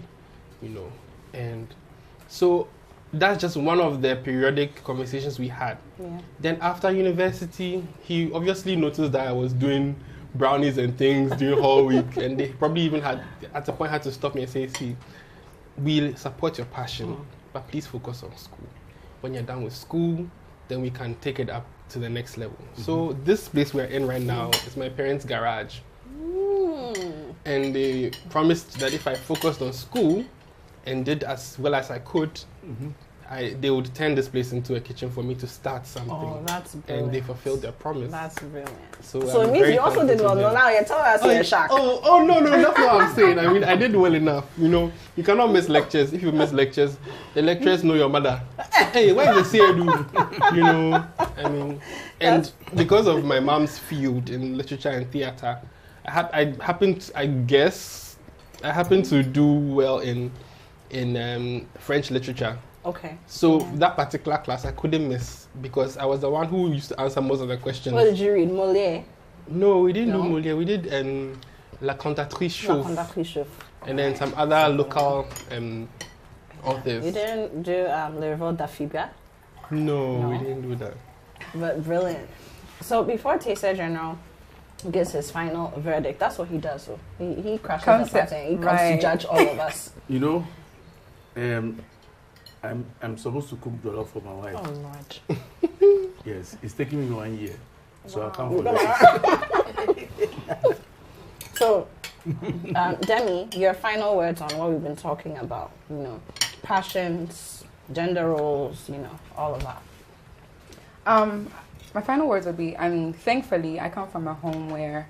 you know. And so that's just one of the periodic conversations we had. Yeah. Then after university, he obviously noticed that I was doing brownies and things during whole week. And they probably even had, at a point, had to stop me and say, see, we'll support your passion, but please focus on school. When you're done with school, then we can take it up to the next level. So this place we're in right now is my parents' garage. And they promised that if I focused on school and did as well as I could, they would turn this place into a kitchen for me to start something. Oh, that's brilliant. And they fulfilled their promise. That's brilliant. So So I'm it means very you also did well. confident. No, now you're telling us you're shocked. Oh, no, that's what I'm saying. I mean, I did well enough. You know, you cannot miss lectures. If you miss lectures, the lecturers know your mother. Hey, where is the CADU? You know, I mean, and because of my mom's field in literature and theater, I happened to do well in French literature. Okay. So that particular class I couldn't miss because I was the one who used to answer most of the questions. What did you read? Molière? No, we didn't No? do Molière. We did La Cantatrice La Chauve. Cantatrice Chauve. And then some other local authors. You didn't do Le Revolt d'Amphibia? No, No? we didn't do that. But brilliant. So before Taster General gives his final verdict, that's what he does. So he crashes Comes the party and he comes to right. judge all of us. You know, I'm supposed to cook jollof for my wife. Oh, Lord. Yes, it's taking me 1 year. So I can't You're forget. So, Demi, your final words on what we've been talking about, you know, passions, gender roles, you know, all of that. My final words would be, I mean, thankfully, I come from a home where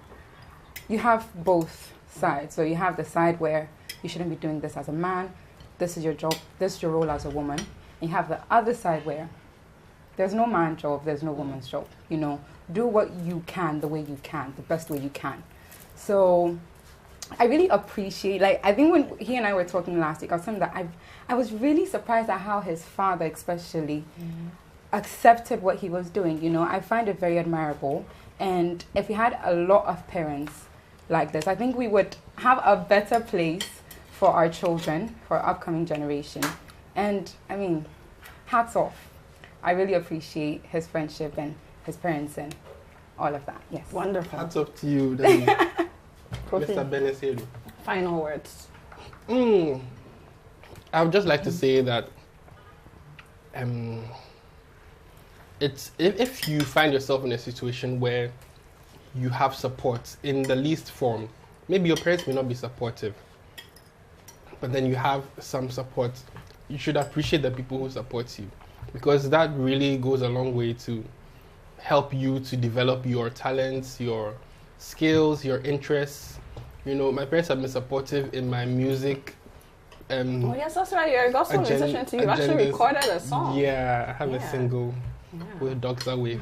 you have both sides. So you have the side where you shouldn't be doing this as a man. This is your job. This is your role as a woman. And you have the other side where there's no man job, there's no woman's job. You know, do what you can the way you can, the best way you can. So I really appreciate, like, I think when he and I were talking last week, I was saying that I was really surprised at how his father especially accepted what he was doing. You know, I find it very admirable. And if we had a lot of parents like this, I think we would have a better place for our children, for our upcoming generation. And I mean, hats off. I really appreciate his friendship and his parents and all of that. Yes. Wonderful. Hats off to you, then, Kofi, Mr. Beneselu. final words. I would just like to say that it's if you find yourself in a situation where you have support in the least form, maybe your parents may not be supportive, but then you have some support, you should appreciate the people who support you, because that really goes a long way to help you to develop your talents, your skills, your interests. You know, my parents have been supportive in my music. Oh, yes, that's right. You're a gospel musician too. You actually recorded a song. Yeah, I have a Yeah. single with Dogs Are Wave.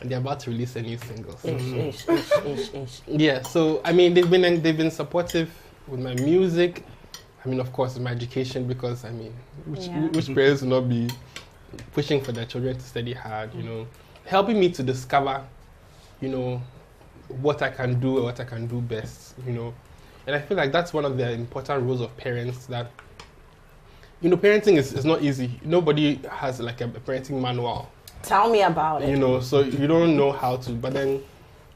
And they're about to release a new single. So. Ish. Yeah, so I mean they've been supportive with my music. I mean, of course, with my education, because I mean, which parents will not be pushing for their children to study hard, you know, helping me to discover, you know, what I can do or what I can do best, you know. And I feel like that's one of the important roles of parents that, you know, parenting is not easy. Nobody has like a parenting manual. Tell me about it. You know, so you don't know how to. But then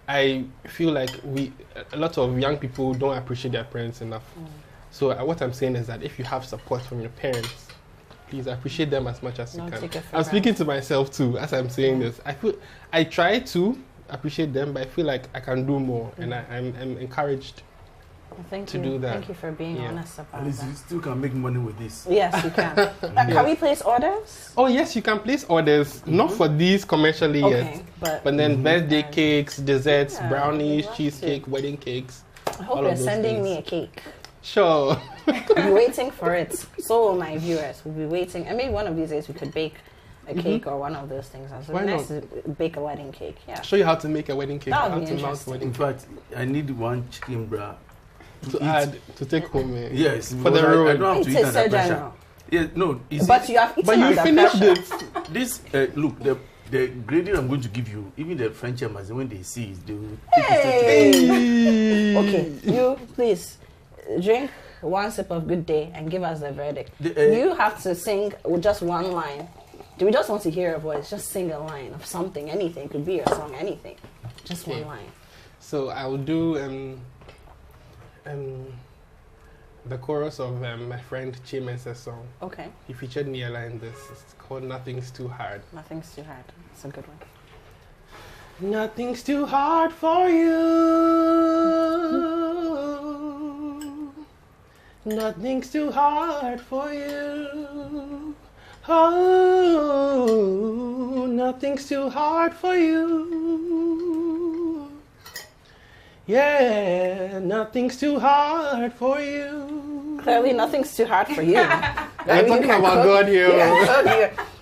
I feel like a lot of young people don't appreciate their parents enough. So what I'm saying is that if you have support from your parents, please appreciate them as much as you can. I'm speaking to myself too as I'm saying this. I try to appreciate them, but I feel like I can do more, and I'm encouraged to do that. Thank you for being honest about At least that. you still can make money with this. Yes, you can. Can we place orders? Oh yes, you can place orders. Not for these commercially yet, but then birthday cakes, desserts, brownies, cheesecake, wedding cakes. I hope you're sending me a cake. Sure. We'll be waiting for it. So will my viewers. We'll be waiting. And maybe one of these days we could bake a cake or one of those things. Why nice not? to bake a wedding cake. Yeah. Show you how to make a wedding cake. That would How be to mount interesting. wedding In cake. fact, I need one chicken bra. To add to take home. Yes, For the because road. I don't have to eat under pressure. General. Yeah, no, you see, But you have eaten But you under finished pressure. it. this look, the grading I'm going to give you, even the French embassy, when they see it, they will take it straight to Hey! Okay, you please drink one sip of Good Day and give us the verdict. You have to sing with just one line. Do we just want to hear a voice? Just sing a line of something, anything. Could be your song, anything. Just one line. So I will do the chorus of my friend Chimense's song. Okay. He featured Niela in this. It's called Nothing's Too Hard. Nothing's too hard. It's a good one. Nothing's too hard for you. Nothing's too hard for you. Oh, nothing's too hard for you. Yeah, nothing's too hard for you. Clearly, nothing's too hard for you. We're talking about God here.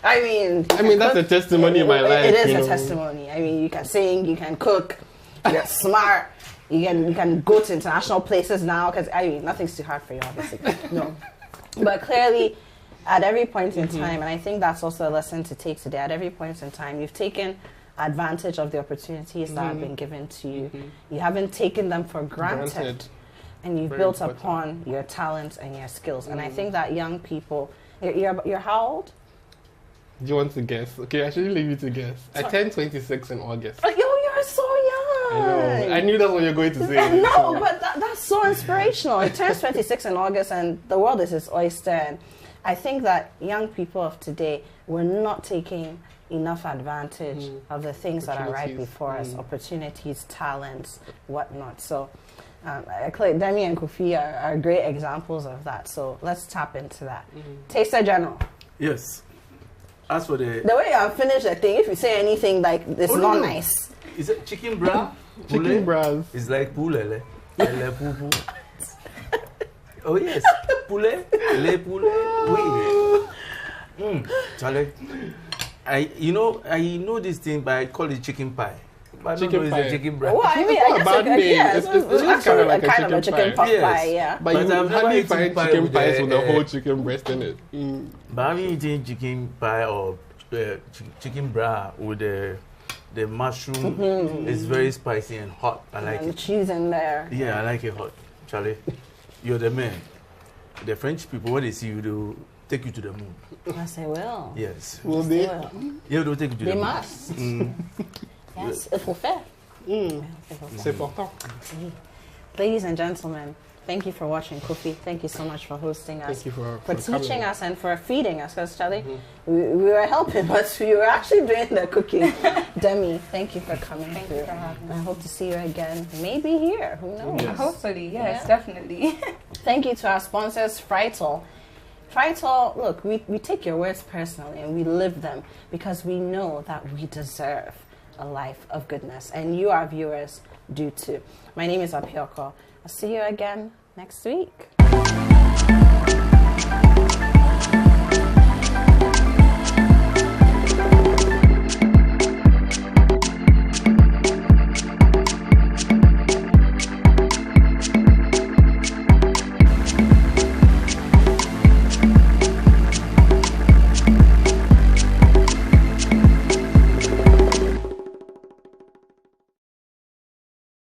I mean, that's a testimony in my life. It is a testimony. I mean, you can sing, you can cook, you're smart. You can go to international places now because nothing's too hard for you, obviously. No, but clearly, at every point in time, and I think that's also a lesson to take today. At every point in time, you've taken advantage of the opportunities that have been given to you. You haven't taken them for granted. And you've built upon your talents and your skills. And I think that young people, you're how old? Do you want to guess? Okay, I should leave you to guess. I turned 26 in August. Oh, you're so young. I know. I knew that's what you're going to say. No, but that's so inspirational. It turns 26 in August and the world is his oyster. And I think that young people of today, we're not taking enough advantage of the things that are right before us. Opportunities, talents, whatnot. So Demi and Kofi are great examples of that. So let's tap into that. Taster General. Yes. As for the way you have finished the thing, if you say anything like it's not nice. Is it chicken bra? Chicken bras. It's like poule. Oh yes, poulet, le poulet. Oui. Charlie, I know this thing, but I call it chicken pie. But I don't know it's a chicken bra. Well, I mean, I guess it's kind of like a chicken pot pie, yeah. But you I've never hardly eaten find pie chicken with pies the, with a whole chicken breast in it. But I've eaten chicken pie or chicken bra with the mushroom. It's very spicy and hot. I like and it. Cheese in there. Yeah, I like it hot. Charlie, you're the man. The French people, when they see you, they'll take you to the moon. Yes, they will. Yes. Will they? Yeah, they'll take you to the They moon. must. Yes, il faut faire. C'est important. Ladies and gentlemen, thank you for watching Kofi. Thank you so much for hosting us. Thank you for teaching coming. us and for feeding us. Because Charlie, we were helping, but you were actually doing the cooking. Demi, thank you for coming through. Thank you for having me. I hope to see you again. Maybe here. Who knows? Yes. Hopefully, yes, Yeah. definitely. Thank you to our sponsors, Frital. Frital, look, we take your words personally and we live them because we know that we deserve a life of goodness. And you, our viewers, do too. My name is Apiorkor. I'll see you again next week.